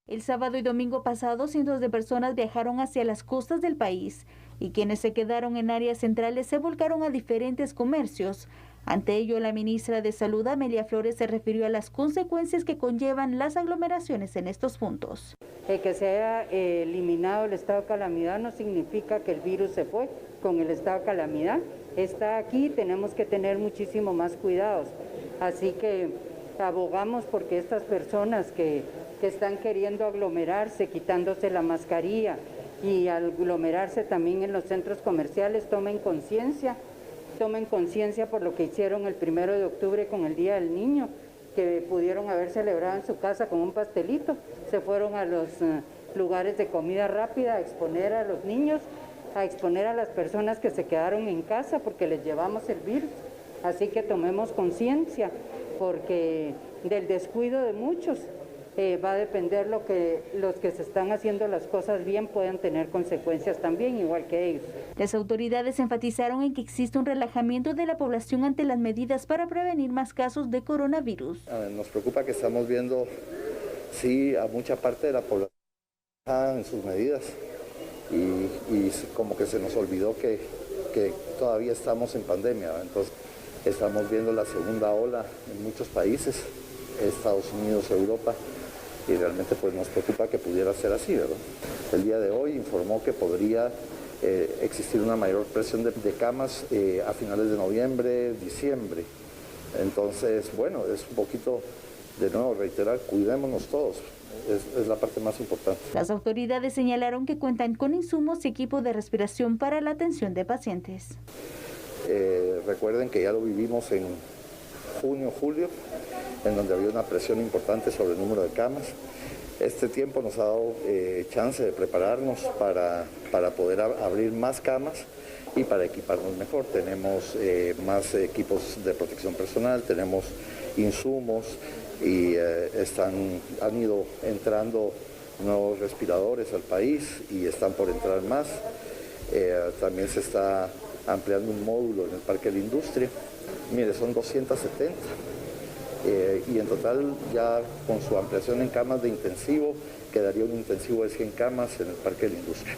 El sábado y domingo pasado, cientos de personas viajaron hacia las costas del país y quienes se quedaron en áreas centrales se volcaron a diferentes comercios. Ante ello, la ministra de Salud, Amelia Flores, se refirió a las consecuencias que conllevan las aglomeraciones en estos puntos. El que se haya eliminado el estado de calamidad no significa que el virus se fue con el estado de calamidad. Está aquí, tenemos que tener muchísimo más cuidados. Así que abogamos porque estas personas que están queriendo aglomerarse, quitándose la mascarilla y aglomerarse también en los centros comerciales, tomen conciencia por lo que hicieron el 1 de octubre con el Día del Niño, que pudieron haber celebrado en su casa con un pastelito, se fueron a los lugares de comida rápida a exponer a los niños, a exponer a las personas que se quedaron en casa porque les llevamos el virus. Así que tomemos conciencia, porque del descuido de muchos va a depender los que se están haciendo las cosas bien puedan tener consecuencias también, igual que ellos. Las autoridades enfatizaron en que existe un relajamiento de la población ante las medidas para prevenir más casos de coronavirus. Nos preocupa que estamos viendo, sí, a mucha parte de la población en sus medidas y como que se nos olvidó que todavía estamos en pandemia, ¿verdad? Entonces estamos viendo la segunda ola en muchos países, Estados Unidos, Europa, y realmente pues nos preocupa que pudiera ser así, ¿verdad? El día de hoy informó que podría existir una mayor presión de camas a finales de noviembre, diciembre. Entonces, bueno, es un poquito, de nuevo, reiterar, cuidémonos todos. Es la parte más importante. Las autoridades señalaron que cuentan con insumos y equipo de respiración para la atención de pacientes. Recuerden que ya lo vivimos en junio, julio, en donde había una presión importante sobre el número de camas. Este tiempo nos ha dado chance de prepararnos para poder abrir más camas y para equiparnos mejor. Tenemos más equipos de protección personal, tenemos insumos y han ido entrando nuevos respiradores al país y están por entrar más. También se está ampliando un módulo en el Parque de la Industria. Mire, son 270 y en total ya con su ampliación en camas de intensivo quedaría un intensivo de 100 camas en el Parque de la Industria.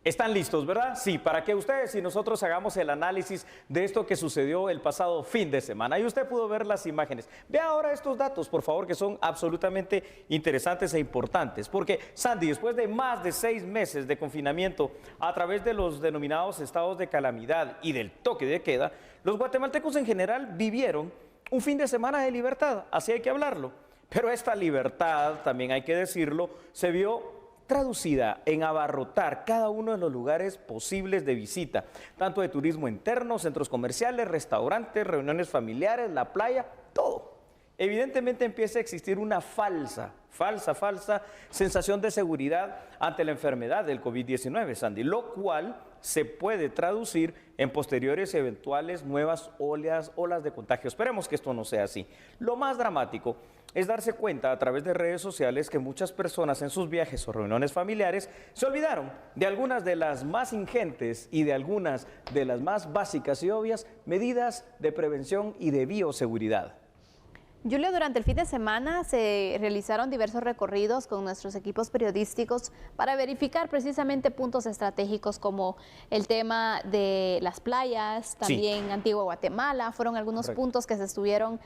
¿Están listos, verdad? Sí, para que ustedes y nosotros hagamos el análisis de esto que sucedió el pasado fin de semana. Y usted pudo ver las imágenes. Vea ahora estos datos, por favor, que son absolutamente interesantes e importantes. Porque, Sandy, después de más de 6 meses de confinamiento a través de los denominados estados de calamidad y del toque de queda, los guatemaltecos en general vivieron un fin de semana de libertad, así hay que hablarlo. Pero esta libertad, también hay que decirlo, se vio traducida en abarrotar cada uno de los lugares posibles de visita, tanto de turismo interno, centros comerciales, restaurantes, reuniones familiares, la playa, todo. Evidentemente empieza a existir una falsa sensación de seguridad ante la enfermedad del COVID-19, Sandy, lo cual se puede traducir en posteriores eventuales nuevas olas de contagio. Esperemos que esto no sea así. Lo más dramático es darse cuenta a través de redes sociales que muchas personas en sus viajes o reuniones familiares se olvidaron de algunas de las más ingentes y de algunas de las más básicas y obvias medidas de prevención y de bioseguridad. Julio, durante el fin de semana se realizaron diversos recorridos con nuestros equipos periodísticos para verificar precisamente puntos estratégicos como el tema de las playas, también sí. Antigua Guatemala, fueron algunos puntos que se estuvieron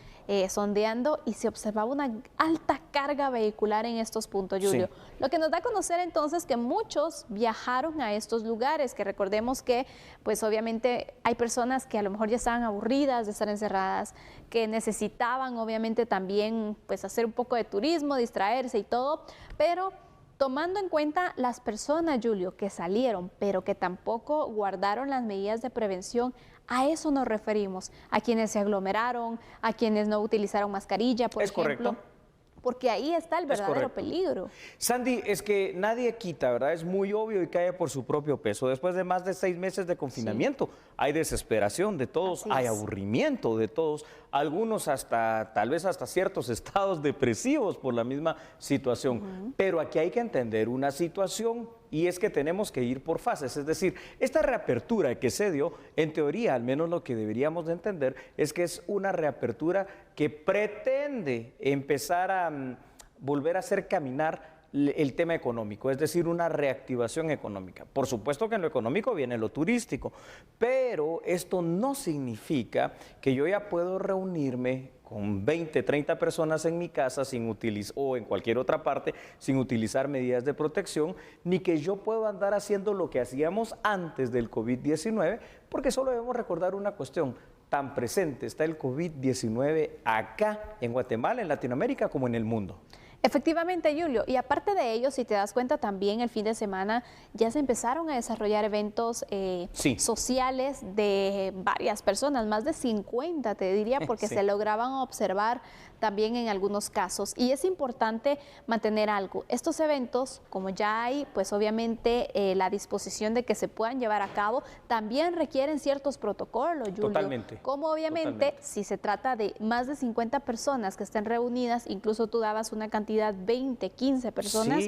sondeando y se observaba una alta carga vehicular en estos puntos, Julio. Sí. Lo que nos da a conocer entonces que muchos viajaron a estos lugares, que recordemos que pues obviamente hay personas que a lo mejor ya estaban aburridas de estar encerradas, que necesitaban obviamente también pues hacer un poco de turismo, distraerse y todo, pero tomando en cuenta las personas, Julio, que salieron, pero que tampoco guardaron las medidas de prevención, a eso nos referimos, a quienes se aglomeraron, a quienes no utilizaron mascarilla, por ejemplo. Correcto. Porque ahí está el verdadero peligro. Sandy, es que nadie quita, ¿verdad? Es muy obvio y cae por su propio peso. Después de más de 6 meses de confinamiento, hay desesperación de todos, hay aburrimiento de todos, algunos tal vez hasta ciertos estados depresivos por la misma situación. Pero aquí hay que entender una situación y es que tenemos que ir por fases. Es decir, esta reapertura que se dio, en teoría, al menos lo que deberíamos de entender, es que es una reapertura que pretende empezar a volver a hacer caminar el tema económico, es decir, una reactivación económica. Por supuesto que en lo económico viene lo turístico, pero esto no significa que yo ya puedo reunirme con 20, 30 personas en mi casa o en cualquier otra parte sin utilizar medidas de protección, ni que yo puedo andar haciendo lo que hacíamos antes del COVID-19, porque solo debemos recordar una cuestión: tan presente está el COVID-19 acá en Guatemala, en Latinoamérica, como en el mundo. Efectivamente, Julio, y aparte de ello, si te das cuenta, también el fin de semana ya se empezaron a desarrollar eventos sociales de varias personas, más de 50 te diría, porque se lograban observar también en algunos casos. Y es importante mantener algo: estos eventos, como ya hay, pues obviamente la disposición de que se puedan llevar a cabo, también requieren ciertos protocolos, Julio. Totalmente. Como obviamente, si se trata de más de 50 personas que estén reunidas, incluso tú dabas una cantidad 20, 15 personas,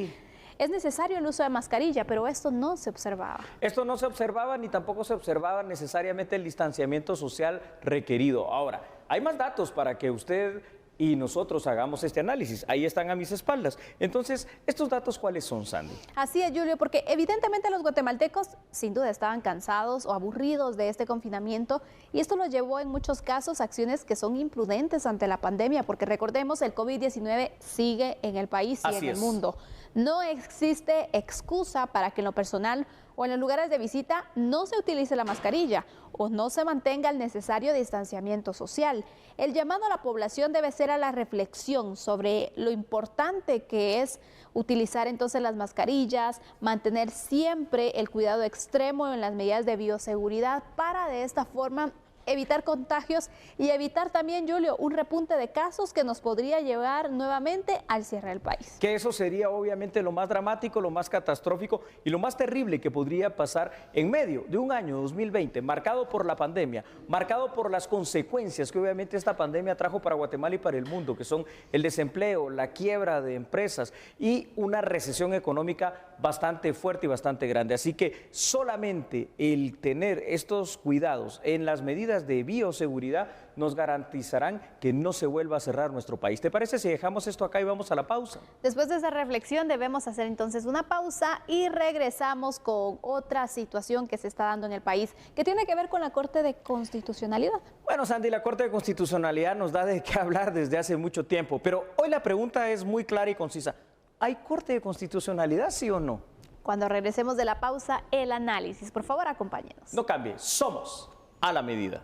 es necesario el uso de mascarilla, pero esto no se observaba. Esto no se observaba, ni tampoco se observaba necesariamente el distanciamiento social requerido. Ahora, hay más datos para que usted y nosotros hagamos este análisis. Ahí están a mis espaldas. Entonces, ¿estos datos cuáles son, Sandy? Así es, Julio, porque evidentemente los guatemaltecos sin duda estaban cansados o aburridos de este confinamiento, y esto los llevó en muchos casos a acciones que son imprudentes ante la pandemia, porque recordemos, el COVID-19 sigue en el país y en el mundo. No existe excusa para que en lo personal o en los lugares de visita no se utilice la mascarilla o no se mantenga el necesario distanciamiento social. El llamado a la población debe ser a la reflexión sobre lo importante que es utilizar entonces las mascarillas, mantener siempre el cuidado extremo en las medidas de bioseguridad para de esta forma evitar contagios y evitar también, Julio, un repunte de casos que nos podría llevar nuevamente al cierre del país. Que eso sería obviamente lo más dramático, lo más catastrófico y lo más terrible que podría pasar en medio de un año 2020 marcado por la pandemia, marcado por las consecuencias que obviamente esta pandemia trajo para Guatemala y para el mundo, que son el desempleo, la quiebra de empresas y una recesión económica bastante fuerte y bastante grande. Así que solamente el tener estos cuidados en las medidas de bioseguridad nos garantizarán que no se vuelva a cerrar nuestro país. ¿Te parece si dejamos esto acá y vamos a la pausa? Después de esa reflexión debemos hacer entonces una pausa y regresamos con otra situación que se está dando en el país, que tiene que ver con la Corte de Constitucionalidad. Bueno, Sandy, la Corte de Constitucionalidad nos da de qué hablar desde hace mucho tiempo, pero hoy la pregunta es muy clara y concisa. ¿Hay Corte de Constitucionalidad, sí o no? Cuando regresemos de la pausa, el análisis. Por favor, acompáñenos. No cambie, somos a la medida.